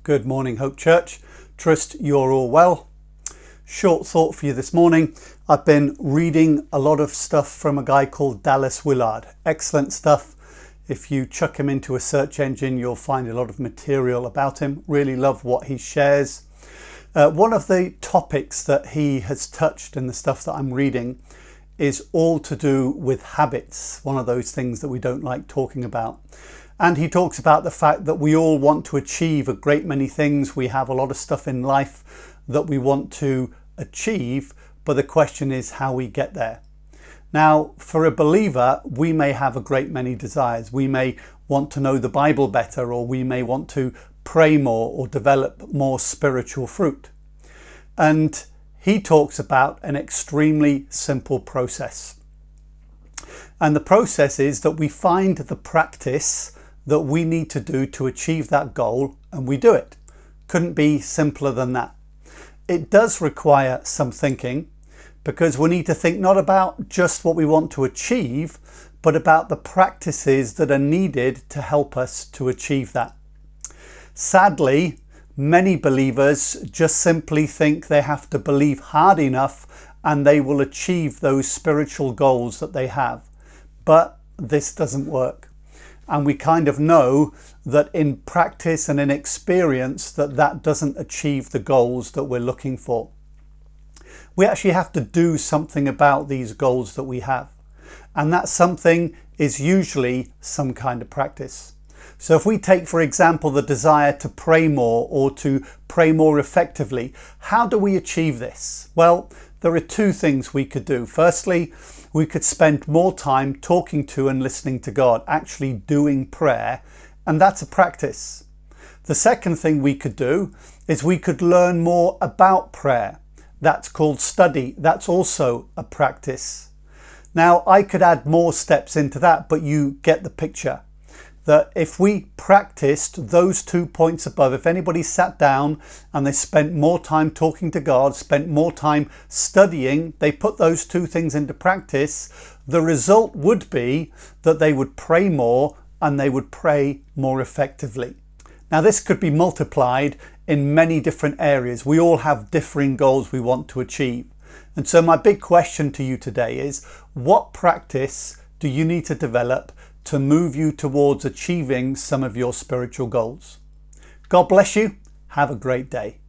Good morning, Hope Church. Trust you're all well. Short thought for you this morning. I've been reading a lot of stuff from a guy called Dallas Willard. Excellent stuff. If you chuck him into a search engine, you'll find a lot of material about him. Really love what he shares. One of the topics that he has touched in the stuff that I'm reading is all to do with habits. One of those things that we don't like talking about. And he talks about the fact that we all want to achieve a great many things. We have a lot of stuff in life that we want to achieve, but the question is how we get there. Now, for a believer, we may have a great many desires. We may want to know the Bible better, or we may want to pray more or develop more spiritual fruit. And he talks about an extremely simple process. And the process is that we find the practice that we need to do to achieve that goal, and we do it. Couldn't be simpler than that. It does require some thinking, because we need to think not about just what we want to achieve, but about the practices that are needed to help us to achieve that. Sadly, many believers just simply think they have to believe hard enough and they will achieve those spiritual goals that they have. But this doesn't work. And we kind of know that in practice and in experience that doesn't achieve the goals that we're looking for. We actually have to do something about these goals that we have. And that something is usually some kind of practice. So if we take, for example, the desire to pray more or to pray more effectively, how do we achieve this? Well, there are two things we could do. Firstly, we could spend more time talking to and listening to God, actually doing prayer, and that's a practice. The second thing we could do is we could learn more about prayer. That's called study. That's also a practice. Now, I could add more steps into that, but you get the picture. That if we practiced those 2 points above, if anybody sat down and they spent more time talking to God, spent more time studying, they put those two things into practice, the result would be that they would pray more and they would pray more effectively. Now, this could be multiplied in many different areas. We all have differing goals we want to achieve. And so my big question to you today is, what practice do you need to develop to move you towards achieving some of your spiritual goals? God bless you. Have a great day.